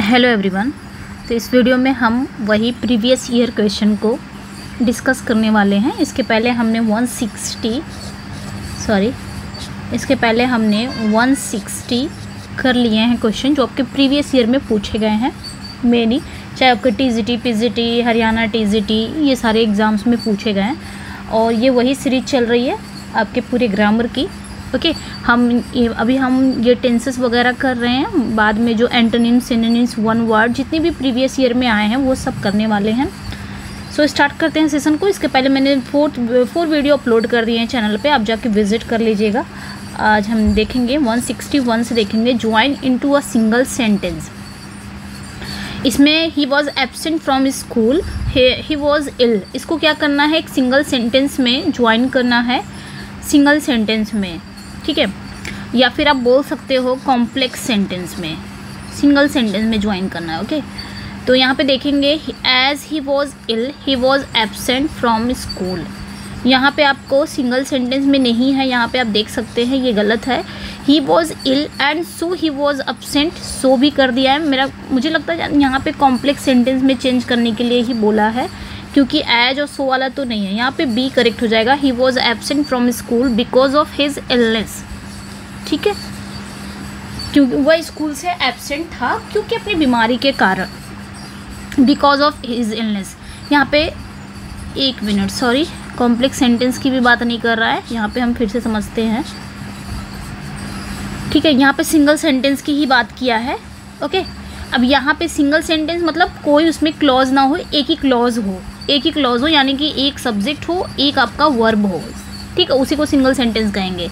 Hello everyone. तो इस video में हम वही प्रीवियस ईयर क्वेश्चन को डिस्कस करने वाले हैं। इसके पहले हमने 160 कर लिए हैं क्वेश्चन जो आपके प्रीवियस ईयर में पूछे गए हैं। मेनली चाहे आपके टीजीटी, पीजीटी, हरियाणा टीजीटी, ये सारे एग्ज़ाम्स में पूछे गए हैं और ये वही सीरीज चल रही है आपके पूरे ग्रामर की। ओके, अभी हम ये टेंसेस वगैरह कर रहे हैं। बाद में जो एंटोनिम्स, सिनोनिम्स, वन वर्ड जितने भी प्रीवियस ईयर में आए हैं वो सब करने वाले हैं। सो स्टार्ट करते हैं सेशन को। इसके पहले मैंने फोर वीडियो अपलोड कर दिए हैं चैनल पे, आप जाके विजिट कर लीजिएगा। आज हम देखेंगे 161 से देखेंगे join into a single sentence. इसमें he was absent from school, he was ill, इसको क्या करना है, एक सिंगल सेंटेंस में ज्वाइन करना है, सिंगल सेंटेंस में, ठीक है। या फिर आप बोल सकते हो कॉम्प्लेक्स सेंटेंस में, सिंगल सेंटेंस में ज्वाइन करना है। ओके, तो यहाँ पे देखेंगे as he was ill, he was absent from school. यहाँ पे आपको सिंगल सेंटेंस में नहीं है, यहाँ पे आप देख सकते हैं ये गलत है। He was ill and so he was absent, so भी कर दिया है। मुझे लगता है यहाँ पे कॉम्प्लेक्स सेंटेंस में चेंज करने के लिए ही बोला है, क्योंकि एज और सो वाला तो नहीं है। यहाँ पे बी करेक्ट हो जाएगा। ही was absent from school because of his illness, ठीक है, क्योंकि वह स्कूल से एब्सेंट था क्योंकि अपनी बीमारी के कारण, बिकॉज ऑफ हिज इलनेस। यहाँ पे एक मिनट, सॉरी, कॉम्प्लेक्स सेंटेंस की भी बात नहीं कर रहा है, यहाँ पे हम फिर से समझते हैं, ठीक है। यहाँ पे सिंगल सेंटेंस की ही बात किया है। ओके, अब यहाँ पे सिंगल सेंटेंस मतलब कोई उसमें क्लॉज ना हो, एक ही क्लॉज हो, यानी कि एक सब्जेक्ट हो, एक आपका वर्ब हो, ठीक है, उसी को सिंगल सेंटेंस कहेंगे।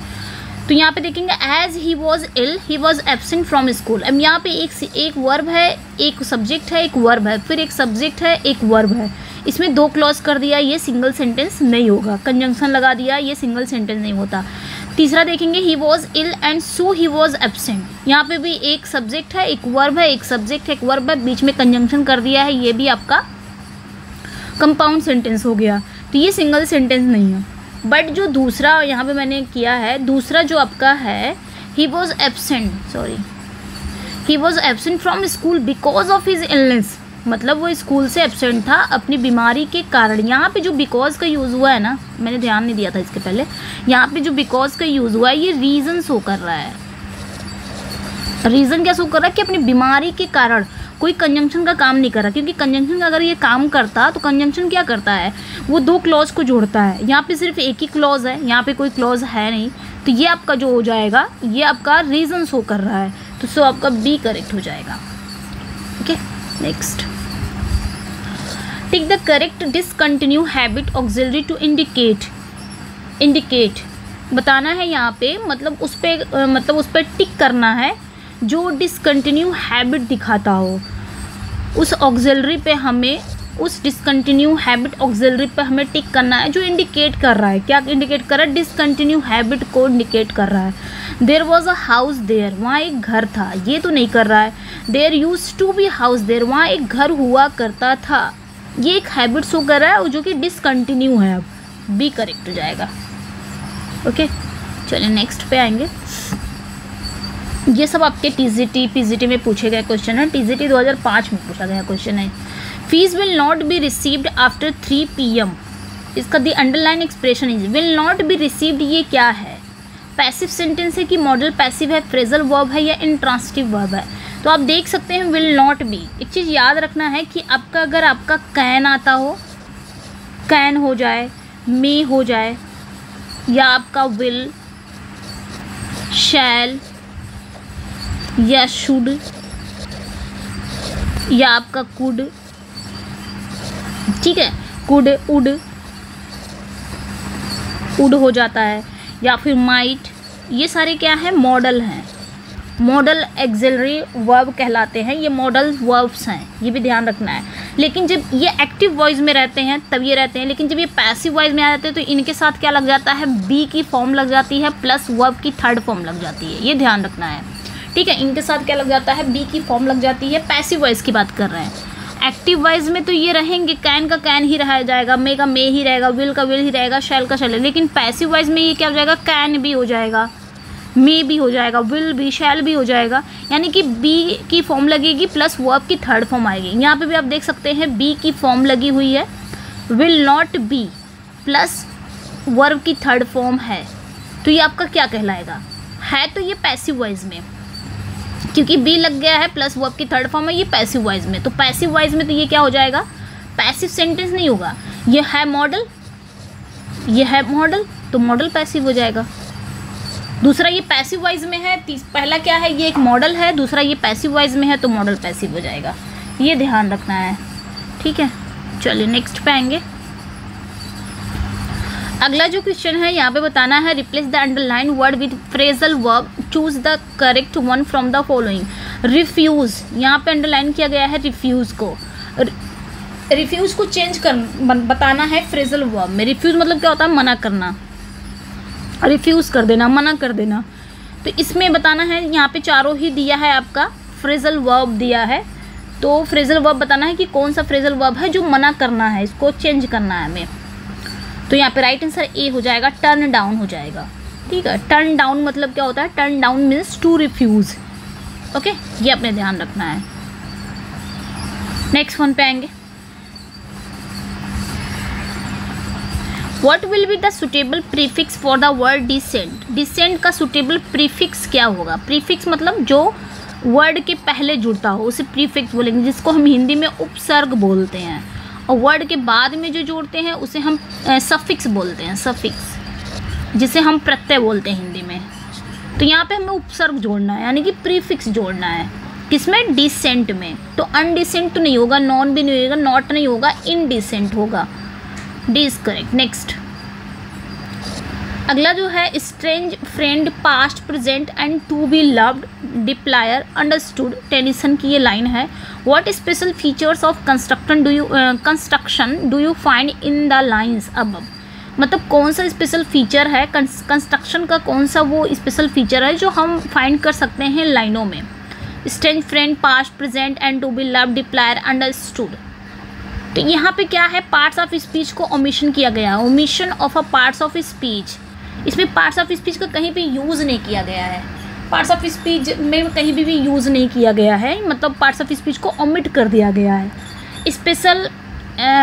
तो यहाँ पे देखेंगे as he was ill, he was absent from school. अब यहाँ पे एक वर्ब है, एक सब्जेक्ट है, एक वर्ब है, फिर एक सब्जेक्ट है, एक वर्ब है। इसमें दो क्लॉज कर दिया, ये सिंगल सेंटेंस नहीं होगा। कंजंक्शन लगा दिया, ये सिंगल सेंटेंस नहीं होता। तीसरा देखेंगे he was ill and so he was absent. यहाँ पे भी एक सब्जेक्ट है, एक वर्ब है, एक सब्जेक्ट है, एक वर्ब है, बीच में कंजंक्शन कर दिया है, ये भी आपका कंपाउंड सेंटेंस हो गया। तो ये सिंगल सेंटेंस नहीं है। बट जो दूसरा यहाँ पे मैंने किया है, दूसरा जो आपका है he was absent from school because of his illness, मतलब वो स्कूल से एब्सेंट था अपनी बीमारी के कारण। यहाँ पे जो बिकॉज का यूज़ हुआ है ना, मैंने ध्यान नहीं दिया था इसके पहले, यहाँ पे जो बिकॉज का यूज़ हुआ है ये रीज़न शो कर रहा है। रीज़न क्या शो कर रहा है कि अपनी बीमारी के कारण, कोई कंजंक्शन का काम नहीं कर रहा, क्योंकि कंजंक्शन का अगर ये काम करता तो कंजंक्शन क्या करता है, वो दो क्लॉज को जोड़ता है। यहाँ पे सिर्फ एक ही क्लॉज है, यहाँ पे कोई क्लॉज है नहीं, तो ये आपका जो हो जाएगा, ये आपका रीज़न शो कर रहा है, तो सो आपका बी करेक्ट हो जाएगा। Okay, next, tick the correct discontinue habit auxiliary to indicate बताना है यहाँ पे, मतलब उस पर टिक करना है जो डिसकंटिन्यू हैबिट दिखाता हो। उस ऑक्सिलरी पे हमें, उस डिसकंटिन्यू हैबिट ऑक्सिलरी पे हमें टिक करना है जो इंडिकेट कर रहा है। क्या इंडिकेट कर रहा है? डिसकंटिन्यू हैबिट को इंडिकेट कर रहा है। There was a house there, वहाँ एक घर था, ये तो नहीं कर रहा है। There used to be house there, वहाँ एक घर हुआ करता था, ये एक हैबिट शो कर रहा है जो कि डिसकंटिन्यू है। अब बी करेक्ट हो जाएगा। ओके, चलिए नेक्स्ट पे आएंगे। ये सब आपके टीजीटी, पीजीटी में पूछे गए क्वेश्चन है। टीजीटी 2005 में पूछा गया क्वेश्चन है। Fees will not be received after 3 PM, इसका the underline expression is will not be received. ये क्या है? पैसिव सेंटेंस है कि मॉडल पैसिव है, फ्रेजल वर्ब है या इंट्रांसिटिव वर्ब है? तो आप देख सकते हैं विल नॉट बी। एक चीज़ याद रखना है कि आपका, अगर आपका कैन आता हो, कैन हो जाए, मे हो जाए, या आपका विल, शैल या शुड, या आपका कुड, ठीक है, कुड, उड हो जाता है, या फिर माइट, ये सारे क्या है? मॉडल हैं, मॉडल एक्सिलरी वर्ब कहलाते हैं। ये मॉडल वर्ब्स हैं, ये भी ध्यान रखना है। लेकिन जब ये एक्टिव वॉइस में रहते हैं तब ये रहते हैं, लेकिन जब ये पैसिव वॉइस में आ जाते हैं तो इनके साथ क्या लग जाता है? बी की फॉर्म लग जाती है प्लस वर्ब की थर्ड फॉर्म लग जाती है, ये ध्यान रखना है, ठीक है। इनके साथ क्या लग जाता है? बी की फॉर्म लग जाती है। पैसिव वॉइस की बात कर रहे हैं। एक्टिव वॉइस में तो ये रहेंगे, कैन का कैन ही रहा जाएगा, मे का मे ही रहेगा, विल का विल ही रहेगा, शैल का शैल, लेकिन पैसिव वॉइस में ये क्या हो जाएगा? कैन भी हो जाएगा, मे भी हो जाएगा, विल भी, शैल भी हो जाएगा, यानी कि बी की फॉर्म लगेगी प्लस वर्ब की थर्ड फॉर्म आएगी। यहाँ पे भी आप देख सकते हैं बी की फॉर्म लगी हुई है, will not B plus verb की थर्ड फॉर्म है, तो ये आपका क्या कहलाएगा? है तो ये पैसिव वॉइस में, क्योंकि बी लग गया है प्लस वर्ब की थर्ड फॉर्म है, ये पैसिव वॉइस में। तो पैसिव वॉइस में तो ये क्या हो जाएगा? पैसिव सेंटेंस नहीं होगा। ये है मॉडल, ये है मॉडल, तो मॉडल पैसिव हो जाएगा। दूसरा ये पैसिव वॉइस में है, पहला क्या है, ये एक मॉडल है, दूसरा ये पैसिव वॉइस में है, तो मॉडल पैसिव हो जाएगा। ये ध्यान रखना है, ठीक है। चलिए नेक्स्ट पे आएंगे। अगला जो क्वेश्चन है यहाँ पे बताना है, replace the underline word with phrasal verb, choose the correct one from the following. Refuse, यहाँ पे अंडरलाइन किया गया है रिफ्यूज़ को। रिफ्यूज़ को चेंज कर बताना है फ्रेजल वर्ब में। रिफ्यूज़ मतलब क्या होता है? मना करना, रिफ्यूज़ कर देना, मना कर देना। तो इसमें बताना है, यहाँ पे चारों ही दिया है आपका, फ्रेजल वर्ब दिया है, तो फ्रेजल वर्ब बताना है कि कौन सा फ्रेजल वर्ब है जो मना करना है, इसको चेंज करना है हमें। तो यहाँ पे राइट आंसर ए हो जाएगा, टर्न डाउन हो जाएगा, ठीक है। टर्न डाउन मतलब क्या होता है? Turn down means to refuse, okay, ये अपने ध्यान रखना है। नेक्स्ट वन पे आएंगे। What will be the suitable prefix for the word descent? descent का suitable prefix क्या होगा? prefix मतलब जो वर्ड के पहले जुड़ता हो उसे prefix बोलेंगे, जिसको हम हिंदी में उपसर्ग बोलते हैं, और वर्ड के बाद में जो जोड़ते हैं उसे हम सफिक्स बोलते हैं, सफिक्स, जिसे हम प्रत्यय बोलते हैं हिंदी में। तो यहाँ पे हमें उपसर्ग जोड़ना है, यानी कि प्रीफिक्स जोड़ना है। किसमें? डिसेंट में। तो अनडिसेंट तो नहीं होगा, नॉन भी नहीं होगा, नॉट नहीं होगा, इनडिसेंट होगा। D is correct. नेक्स्ट अगला जो है, strange, friend, past, present and to be loved, deeplier, understood, Tennyson की ये लाइन है। What special features of construction do you find in the lines above? मतलब कौन सा स्पेशल फीचर है कंस्ट्रक्शन का, कौन सा वो स्पेशल फीचर है जो हम फाइंड कर सकते हैं लाइनों में? Strange, friend, past, present and to be loved, deeplier, understood. तो यहाँ पे क्या है? पार्ट्स ऑफ स्पीच को ओमिशन किया गया है, omission of a parts of speech. इसमें पार्ट्स ऑफ स्पीच का कहीं पे यूज़ नहीं किया गया है, पार्ट्स ऑफ स्पीच में कहीं भी यूज़ नहीं किया गया है, मतलब पार्ट्स ऑफ स्पीच को ओमिट कर दिया गया है। Special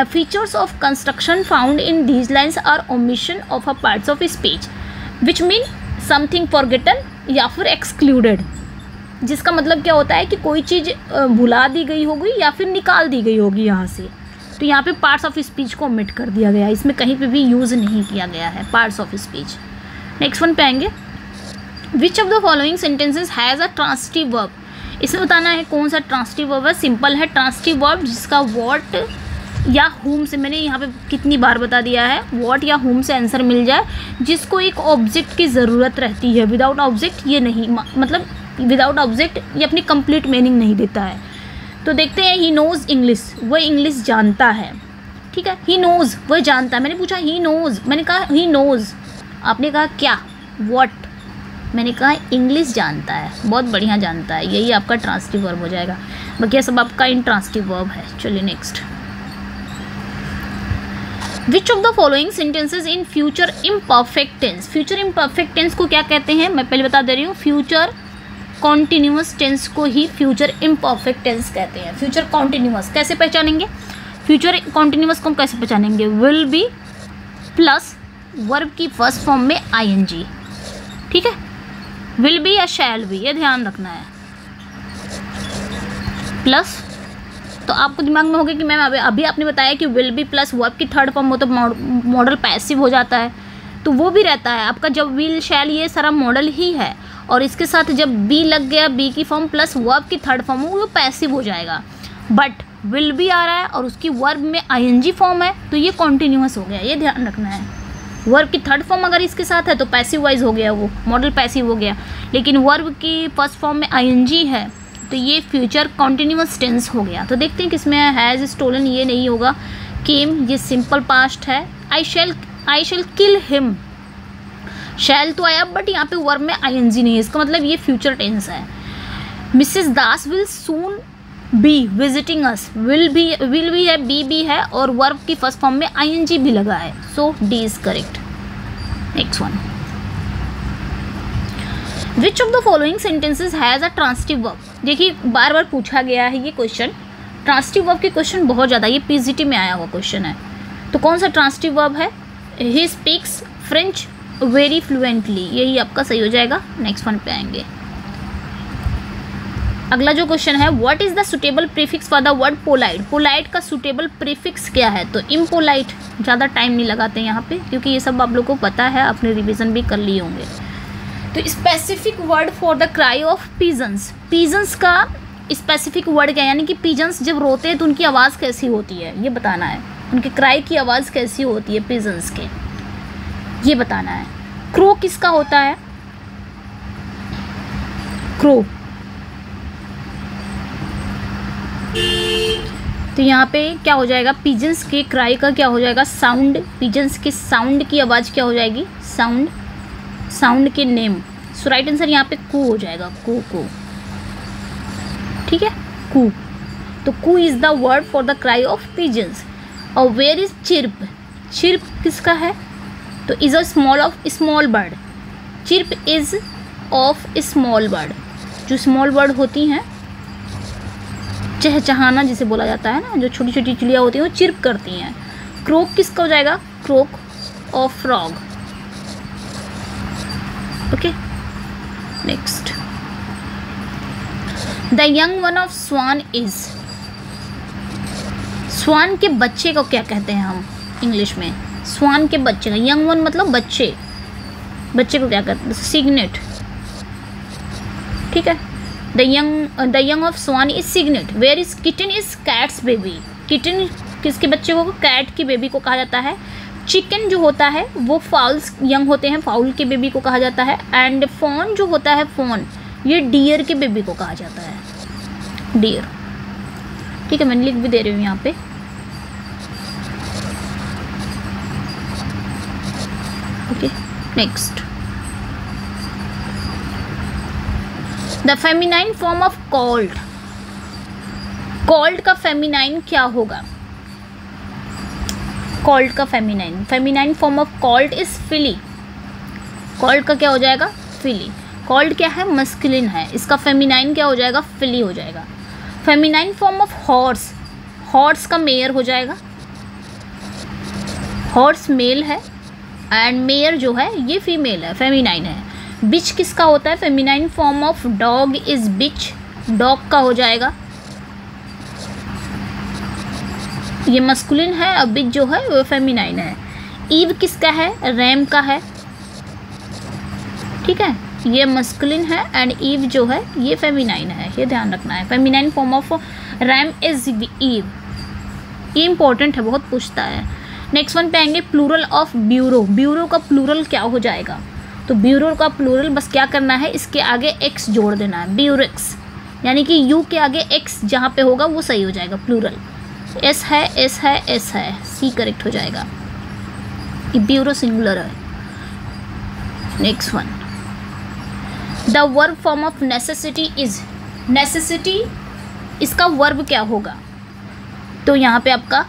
features of construction found in these lines are omission of a parts of speech which mean something forgotten या फिर एक्सक्लूडेड, जिसका मतलब क्या होता है कि कोई चीज़ भुला दी गई होगी या फिर निकाल दी गई होगी यहाँ से। तो यहाँ पे पार्ट्स ऑफ स्पीच को ओमिट कर दिया गया है, इसमें कहीं पे भी यूज़ नहीं किया गया है parts of speech. Next one पे आएंगे। विच of the following sentences has a transitive verb? इसमें बताना है कौन सा ट्रांसिटिव वर्ब है। सिंपल है, ट्रांसिटिव वर्ब जिसका वॉट या हुम से, मैंने यहाँ पे कितनी बार बता दिया है, वॉट या हुम से आंसर मिल जाए, जिसको एक ऑब्जेक्ट की ज़रूरत रहती है। विदाउट ऑब्जेक्ट ये नहीं, मतलब विदाउट ऑब्जेक्ट ये अपनी कंप्लीट मीनिंग नहीं देता है। तो देखते हैं, ही नोज़ इंग्लिश, वह इंग्लिश जानता है, ठीक है। ही नोज़, वह जानता है। मैंने पूछा ही नोज़, मैंने कहा ही नोज़, आपने कहा क्या? व्हाट, मैंने कहा इंग्लिश जानता है, बहुत बढ़िया जानता है, यही आपका ट्रांसिटिव वर्ब हो जाएगा। बाकी सब आपका इंट्रांसिटिव वर्ब है। चलिए next. Which of the following sentences in future imperfect tense? Future imperfect tense को क्या कहते हैं मैं पहले बता दे रही हूँ। फ्यूचर कॉन्टिन्यूअस टेंस को ही फ्यूचर इम्परफेक्ट टेंस कहते हैं। फ्यूचर कॉन्टिन्यूअस कैसे पहचानेंगे? फ्यूचर कॉन्टिन्यूअस को हम कैसे पहचानेंगे? विल बी प्लस वर्ब की फर्स्ट फॉर्म में आईएनजी, ठीक है। विल बी या शैल बी, ये ध्यान रखना है। प्लस, तो आपको दिमाग में होगा कि मैम अभी आपने बताया कि विल बी प्लस वर्ब की थर्ड फॉर्म हो तो मॉडल पैसिव हो जाता है, तो वो भी रहता है आपका। जब विल, शैल, ये सारा मॉडल ही है, और इसके साथ जब बी लग गया, बी की फॉर्म प्लस वर्ब की थर्ड फॉर्म, वो पैसिव हो जाएगा। बट विल बी आ रहा है और उसकी वर्ब में आईएनजी फॉर्म है, तो ये कॉन्टिन्यूअस हो गया, ये ध्यान रखना है। वर्ब की थर्ड फॉर्म अगर इसके साथ है तो पैसिव वाइज हो गया, वो मॉडल पैसिव हो गया। लेकिन वर्ब की फर्स्ट फॉर्म में आईएनजी है तो ये फ्यूचर कॉन्टिन्यूअस टेंस हो गया। तो देखते हैं किसमें है। हैज़ स्टोलन, ये नहीं होगा। केम, ये सिंपल पास्ट है। आई शैल किल हिम, शैल तो आया बट यहाँ पे वर्ब में आईएनजी नहीं है, इसका मतलब ये फ्यूचर टेंस है। Mrs Das will soon be visiting us, will भी है, बी भी है, और वर्ब की फर्स्ट फॉर्म में आईएनजी भी लगा है, so D is correct. Next one. Which of the following sentences has a transitive verb. देखिए बार बार पूछा गया है ये क्वेश्चन, ट्रांसिटिव वर्ब के क्वेश्चन बहुत ज़्यादा, ये पीजीटी में आया हुआ क्वेश्चन है। तो कौन सा ट्रांसिटिव वर्ब है? He speaks French very fluently, यही आपका सही हो जाएगा। नेक्स्ट वन पे आएंगे। अगला जो क्वेश्चन है, what is the suitable prefix for the word polite. Polite का सुटेबल प्रीफिक्स क्या है? तो इम्पोलाइट। ज़्यादा टाइम नहीं लगाते यहाँ पे, क्योंकि ये सब आप लोग को पता है, आपने रिवीजन भी कर लिए होंगे। तो specific word for the cry of pigeons. Pigeons का स्पेसिफिक वर्ड क्या है, यानी कि पीजन्स जब रोते हैं तो उनकी आवाज़ कैसी होती है, ये बताना है। उनके क्राई की आवाज़ कैसी होती है पीजन्स के, ये बताना है। क्रो किसका होता है? क्रो। तो यहाँ पे क्या हो जाएगा? पिजन्स के क्राई का क्या हो जाएगा? साउंड। पिजन्स के साउंड की आवाज़ क्या हो जाएगी? साउंड। साउंड के नेम। सो राइट आंसर यहाँ पे कू हो जाएगा। कू कू, ठीक है, कू। तो coo is the word for the cry of pigeons. और वेयर इज चिर्प। चिर्प किसका है? तो is a small of small bird. Chirp is of small bird. जो स्मॉल बर्ड होती हैं, चहचहाना जिसे बोला जाता है ना, जो छोटी छोटी चिड़िया होती हैं वो चिर्प करती हैं। क्रोक किसका हो जाएगा? Croak of frog. Okay, next. The young one of swan is. Swan के बच्चे को क्या कहते हैं हम इंग्लिश में? स्वान के बच्चे का, यंग वन मतलब बच्चे, बच्चे को क्या कहते हैं? सिग्नेट, ठीक है। The young of swan is cygnet. Where is kitten is cat's baby. Kitten किसके बच्चे को? कैट की बेबी को कहा जाता है। चिकन जो होता है वो फाउल्स यंग होते हैं, फाउल के बेबी को कहा जाता है। एंड फॉन जो होता है, फॉन, ये डियर के बेबी को कहा जाता है, डियर, ठीक है। मैंने लिख भी दे रही हूँ यहाँ पे। Okay, next. The feminine form of colt. Colt का फेमिनाइन क्या होगा? कॉल्ड का feminine, feminine form of colt is filly. Colt का क्या हो जाएगा? फिली। कॉल्ड क्या है? मस्कुलिन है, इसका फेमिनाइन क्या हो जाएगा? फिली हो जाएगा। Feminine form of horse. Horse का मेयर हो जाएगा। हॉर्स मेल है एंड मेयर जो है ये फीमेल है, फेमिनाइन है। बिच किसका होता है? Feminine form of dog is bitch. Dog का हो जाएगा, ये मस्कुलिन है, और बिच जो है वो फेमिनाइन है। ईव किसका है? रैम का है, ठीक है, ये मस्कुलिन है एंड ईव जो है ये फेमिनाइन है, ये ध्यान रखना है। Feminine form of ram is ewe, ये इंपॉर्टेंट है, बहुत पूछता है। नेक्स्ट वन पे आएंगे, प्लूरल ऑफ ब्यूरो। ब्यूरो का प्लूरल क्या हो जाएगा? तो ब्यूरो का प्लूरल बस क्या करना है, इसके आगे एक्स जोड़ देना है, ब्यूरेक्स, यानी कि यू के आगे एक्स जहाँ पे होगा वो सही हो जाएगा प्लूरल। एस है, एस है, एस है, सी करेक्ट हो जाएगा, ये ब्यूरो सिंगुलर है। Next one, the verb form of necessity is. Necessity, इसका वर्ब क्या होगा? तो यहाँ पे आपका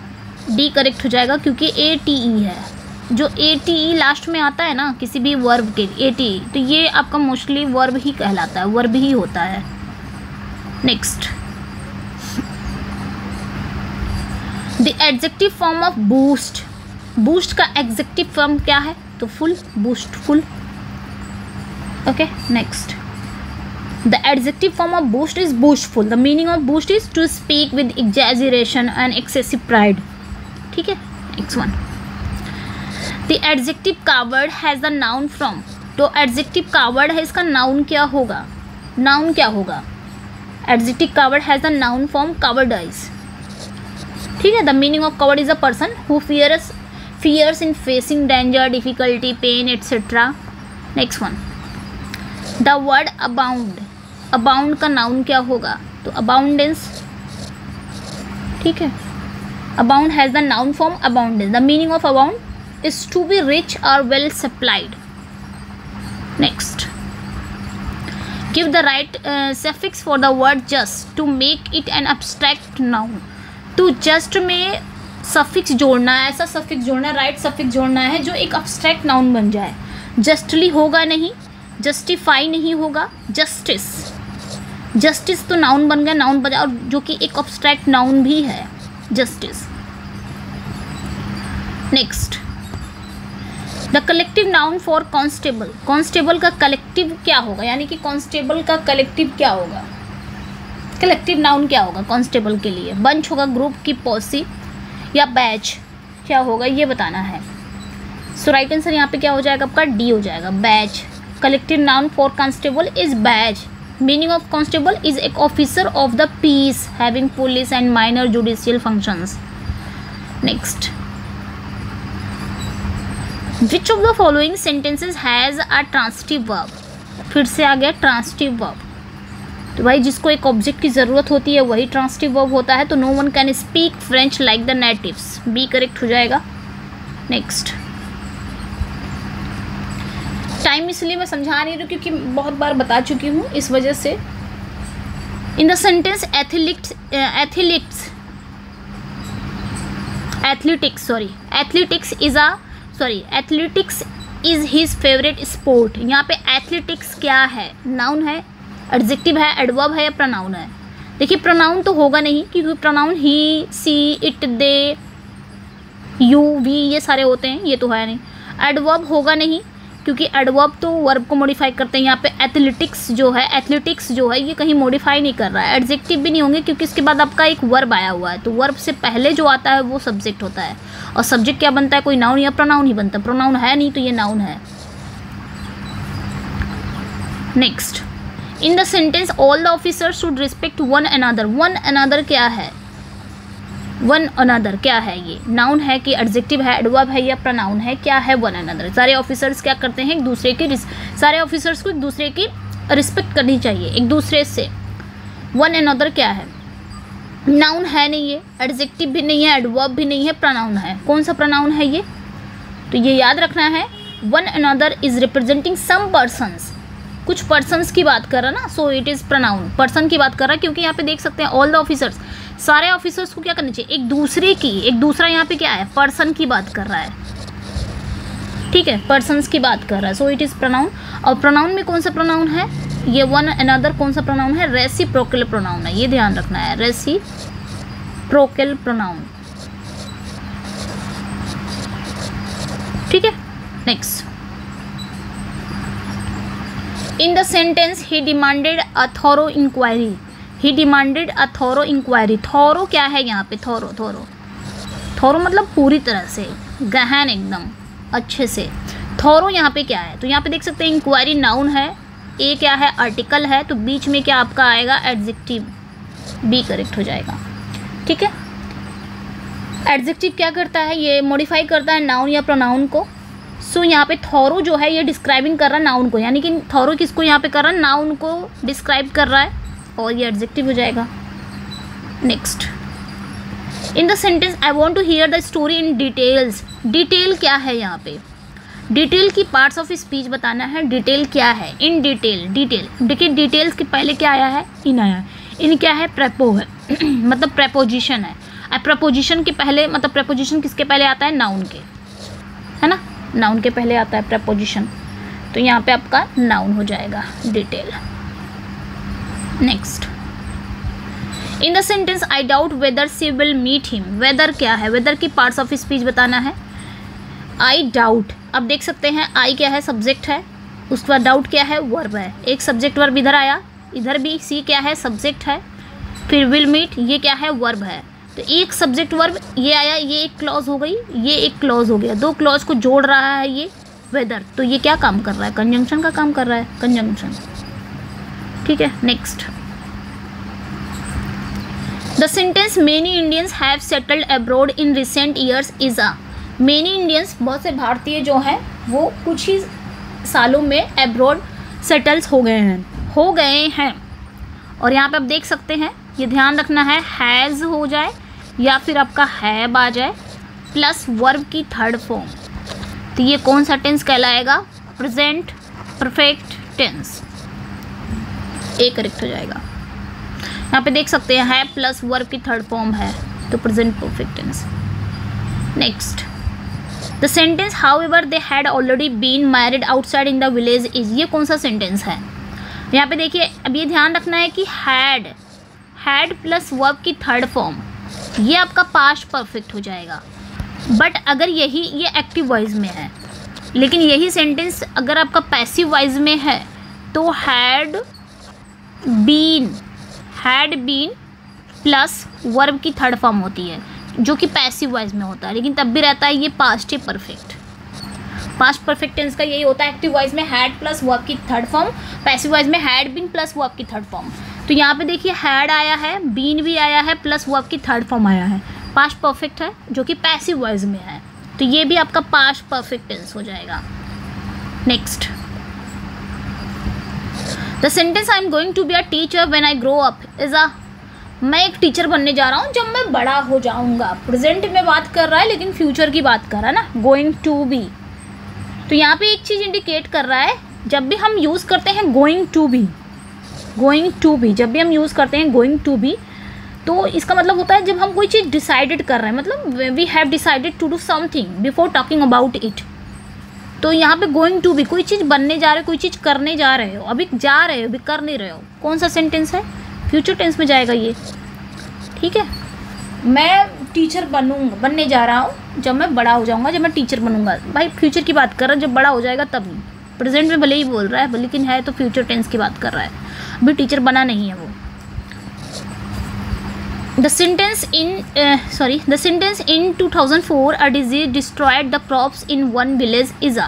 डी करेक्ट हो जाएगा, क्योंकि ए टी ई है, जो ए टी ई लास्ट में आता है ना किसी भी वर्ब के, ए टी ई, तो ये आपका मोस्टली वर्ब ही कहलाता है, वर्ब ही होता है। Next, the adjective form of boast. Boast का एडजेक्टिव फॉर्म क्या है? तो full, boastful. Okay, next, the adjective form of boast is boastful. The meaning of boast is to speak with exaggeration and excessive pride, ठीक है। Next one, the adjective coward has the noun form. तो adjective coward है, इसका noun क्या होगा? Noun क्या होगा? Adjective coward has the noun form cowardice, ठीक है। The meaning of coward is a person who fears in facing danger, difficulty, pain etcetera. Next one, the word abound. Abound का noun क्या होगा? तो अबाउंडेंस, ठीक है। Abound has the noun form abundance. The meaning of abound is to be rich or well supplied. Next, give the right suffix for the word just to make it an abstract noun. तो just में suffix जोड़ना है, ऐसा suffix जोड़ना है, right suffix जोड़ना है जो एक abstract noun बन जाए। justly होगा नहीं, जस्टिफाई नहीं होगा, जस्टिस। जस्टिस तो नाउन बन गया, नाउन बजा, और जो कि एक अब्स्ट्रैक्ट नाउन भी है justice. Next, the collective noun for constable. Constable का कलेक्टिव क्या होगा, यानी कि कांस्टेबल का कलेक्टिव क्या होगा, कलेक्टिव नाउन क्या होगा कांस्टेबल के लिए? बंच होगा, ग्रुप की, पॉसी या बैच, क्या होगा ये बताना है। सो राइट आंसर यहाँ पे क्या हो जाएगा आपका? डी हो जाएगा, batch. Collective noun for constable is batch. Meaning of constable is एक officer of the peace having police and minor judicial functions. Next, which of the following sentences has a transitive verb? फिर से आ गया transitive verb. तो भाई जिसको एक object की ज़रूरत होती है वही ट्रांसिटिव वर्ब होता है। तो no one can speak French like the natives, B correct हो जाएगा। नेक्स्ट, टाइम इसलिए मैं समझा नहीं रही क्योंकि बहुत बार बता चुकी हूँ, इस वजह से। इन the sentence athletics is his favourite sport. यहाँ पे एथलेटिक्स क्या है? नाउन है, एडजेक्टिव है, एडवर्ब है या प्रोनाउन है? देखिए प्रोनाउन तो होगा नहीं, क्योंकि pronoun he, she, it, they, you, we ये सारे होते हैं, ये तो है नहीं। एडवर्ब होगा नहीं, क्योंकि एडवर्ब तो वर्ब को मॉडिफाई करते हैं। यहाँ पे एथलेटिक्स जो है ये कहीं मॉडिफाई नहीं कर रहा है। एडजेक्टिव भी नहीं होंगे, क्योंकि इसके बाद आपका एक वर्ब आया हुआ है, तो वर्ब से पहले जो आता है वो सब्जेक्ट होता है, और सब्जेक्ट क्या बनता है? कोई नाउन या प्रोनाउन ही बनता है। प्रोनाउन है नहीं तो ये नाउन है। Next, in the sentence all the officers should respect one another. One another क्या है? वन अनदर क्या है? ये नाउन है कि एडजेक्टिव है, एडवर्ब है या प्रोनाउन है? क्या है वन अनदर? सारे ऑफिसर्स क्या करते हैं? एक दूसरे की, सारे ऑफिसर्स को एक दूसरे की रिस्पेक्ट करनी चाहिए एक दूसरे से। वन अनदर क्या है? नाउन है नहीं, ये एडजेक्टिव भी नहीं है, एडवर्ब भी नहीं है, प्रोनाउन है। कौन सा प्रोनाउन है ये? तो ये याद रखना है, one another is representing some persons. कुछ पर्सन्स की बात कर रहा है ना, so it is pronoun. Person की बात कर रहा है, क्योंकि यहाँ पे देख सकते हैं ऑल द ऑफिसर्स, सारे ऑफिसर्स को क्या करना चाहिए? एक दूसरे की, एक दूसरा यहाँ पे क्या है? पर्सन की बात कर रहा है, ठीक है, पर्सन्स की बात कर रहा है, सो इट इज़ प्रोनाउन। और प्रोनाउन में कौन सा प्रोनाउन है? ये वन अनदर कौन सा प्रोनाउन है? रेसिप्रोकल प्रोनाउन है, ये ध्यान रखना है, रेसिप्रोकल प्रोनाउन, ठीक है। Next, in the sentence he demanded a thorough inquiry. He demanded a thorough inquiry. Thorough क्या है यहाँ पे? थॉरो मतलब पूरी तरह से, गहन, एकदम अच्छे से। थॉरो यहाँ पे क्या है? तो यहाँ पे देख सकते हैं इंक्वायरी नाउन है, ए क्या है? आर्टिकल है, तो बीच में क्या आपका आएगा? एडजेक्टिव, बी करेक्ट हो जाएगा, ठीक है। एडजेक्टिव क्या करता है? ये मॉडिफाई करता है नाउन या प्रोनाउन को। सो यहाँ पे थॉरो जो है ये डिस्क्राइबिंग कर रहा है नाउन को, यानी कि थॉरो किसको यहाँ पे कर रहा है? नाउन को डिस्क्राइब कर रहा है, और ये एडजेक्टिव हो जाएगा। Next, in the sentence I want to hear the story in details. Detail क्या है यहाँ पे? डिटेल की पार्ट्स ऑफ स्पीच बताना है। डिटेल क्या है? In detail, detail. देखिए डिटेल्स के पहले क्या आया है? इन आया है। इन क्या है? प्रेपो है मतलब प्रेपोजिशन है। प्रेपोजिशन के पहले, मतलब प्रेपोजिशन किसके पहले आता है? नाउन के, है ना, नाउन के पहले आता है प्रेपोजिशन, तो यहाँ पे आपका नाउन हो जाएगा detail. Next, in the sentence I doubt whether she will meet him. Whether क्या है? वेदर की पार्ट्स ऑफ स्पीच बताना है। आई डाउट, अब देख सकते हैं आई क्या है? सब्जेक्ट है, उसके बाद डाउट क्या है? वर्ब है। एक सब्जेक्ट वर्ब इधर आया, इधर भी सी क्या है? सब्जेक्ट है, फिर विल मीट ये क्या है? वर्ब है। तो एक सब्जेक्ट वर्ब ये आया, ये एक क्लॉज हो गई, ये एक क्लॉज हो गया, दो क्लॉज को जोड़ रहा है ये वेदर, तो ये क्या काम कर रहा है? कंजंक्शन का काम कर रहा है, कंजंक्शन, ठीक है। Next, the sentence many Indians have settled abroad in recent years is a. Many Indians, बहुत से भारतीय जो हैं वो कुछ ही सालों में अब्रॉड सेटल्स हो गए हैं। और यहाँ पे आप देख सकते हैं, ये ध्यान रखना है, हैज़ हो जाए या फिर आपका हैव आ जाए प्लस वर्ब की थर्ड फॉर्म, तो ये कौन सा टेंस कहलाएगा? Present perfect tense, A correct हो जाएगा। यहाँ पे देख सकते हैं है प्लस वर्ब की थर्ड फॉर्म है, तो present perfect tense. Next, the sentence however they had already been married outside in the village is, ये कौन सा सेंटेंस है? यहाँ पे देखिए, अब ये ध्यान रखना है कि हैड प्लस वर्ब की थर्ड फॉर्म, ये आपका पास्ट परफेक्ट हो जाएगा। बट अगर ये एक्टिव वॉइस में है, लेकिन यही सेंटेंस अगर आपका पैसिव वॉइस में है तो हैड बीन प्लस वर्ब की थर्ड फॉर्म होती है, जो कि पैसिव वॉइस में होता है, लेकिन तब भी रहता है ये past perfect. Past perfect tense का यही होता है, एक्टिव वॉइस में हैड प्लस वर्ब की थर्ड फॉर्म, पैसिव वॉइस में हैड बीन प्लस वर्ब की थर्ड फॉर्म। तो यहाँ पे देखिए हैड आया है, बीन भी आया है, प्लस वर्ब की थर्ड फॉर्म आया है, पास्ट परफेक्ट है जो कि पैसिव वॉइस में है, तो ये भी आपका पास्ट परफेक्ट टेंस हो जाएगा। Next, the sentence I am going to be a teacher when I grow up is a, मैं एक टीचर बनने जा रहा हूँ जब मैं बड़ा हो जाऊँगा। प्रेजेंट में बात कर रहा है लेकिन फ्यूचर की बात कर रहा है ना, गोइंग टू बी। तो यहाँ पे एक चीज़ इंडिकेट कर रहा है, जब भी हम यूज़ करते हैं गोइंग टू बी, जब भी हम यूज़ करते हैं गोइंग टू बी, तो इसका मतलब होता है जब हम कोई चीज़ डिसाइडेड कर रहे हैं, मतलब we have decided to do something before talking about it. तो यहाँ पे गोइंग टू बी, कोई चीज़ बनने जा रहे हो, कोई चीज़ करने जा रहे हो, अभी जा रहे हो, अभी कर नहीं रहे हो, कौन सा सेंटेंस है? फ्यूचर टेंस में जाएगा ये, ठीक है। मैं टीचर बनने जा रहा हूँ जब मैं बड़ा हो जाऊँगा, जब मैं टीचर बनूंगा, भाई फ्यूचर की बात कर रहा है, जब बड़ा हो जाएगा तभी। प्रेजेंट में भले ही बोल रहा है, लेकिन है तो फ्यूचर टेंस की बात कर रहा है, अभी टीचर बना नहीं है वो। The sentence in 2004 a disease destroyed the crops in one village is a,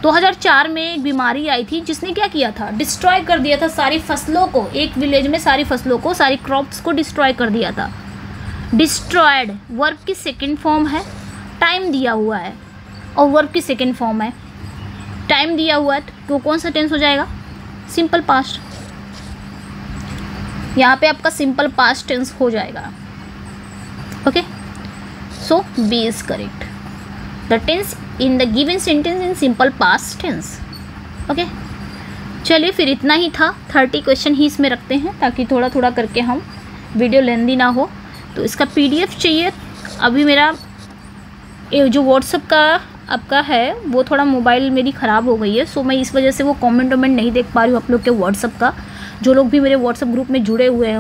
2004 में एक बीमारी आई थी जिसने क्या किया था? डिस्ट्रॉय कर दिया था सारी फसलों को, एक विलेज में सारी फसलों को, सारी क्रॉप्स को डिस्ट्रॉय कर दिया था। डिस्ट्रॉयड वर्ब की सेकंड फॉर्म है, टाइम दिया हुआ है, और वर्ब की सेकंड फॉर्म है, टाइम दिया हुआ है, तो कौन सा टेंस हो जाएगा? Simple past. यहाँ पे आपका सिंपल पास्ट टेंस हो जाएगा। Okay, so B is correct, the tense in the given sentence in simple past tense. ओके, चलिए फिर इतना ही था, 30 क्वेश्चन ही इसमें रखते हैं ताकि थोड़ा थोड़ा करके हम, वीडियो लेंदी ना हो। तो इसका PDF चाहिए, अभी मेरा जो व्हाट्सअप का आपका है वो थोड़ा मोबाइल मेरी ख़राब हो गई है, सो मैं इस वजह से वो कमेंट नहीं देख पा रही हूँ आप लोग के व्हाट्सअप का। जो लोग भी मेरे व्हाट्सअप ग्रुप में जुड़े हुए हैं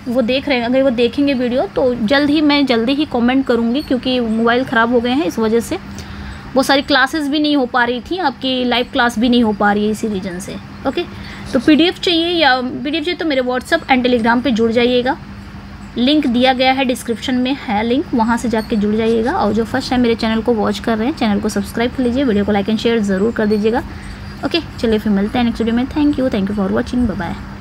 वो देख रहे हैं, अगर वो देखेंगे वीडियो तो जल्दी ही कमेंट करूँगी, क्योंकि मोबाइल ख़राब हो गए हैं, इस वजह से वो सारी क्लासेस भी नहीं हो पा रही थी, आपकी लाइव क्लास भी नहीं हो पा रही है इसी रीज़न से। ओके, तो PDF चाहिए तो मेरे व्हाट्सअप एंड टेलीग्राम पे जुड़ जाइएगा, लिंक दिया गया है डिस्क्रिप्शन में है लिंक, वहाँ से जाके जुड़ जाइएगा। और जो फर्स्ट टाइम मेरे चैनल को वॉच कर रहे हैं, चैनल को सब्सक्राइब कर लीजिए, वीडियो को लाइक एंड शेयर ज़रूर कर दीजिएगा। ओके, चलिए फिर मिलते हैं नेक्स्ट वीडियो में। Thank you for watching, bye bye.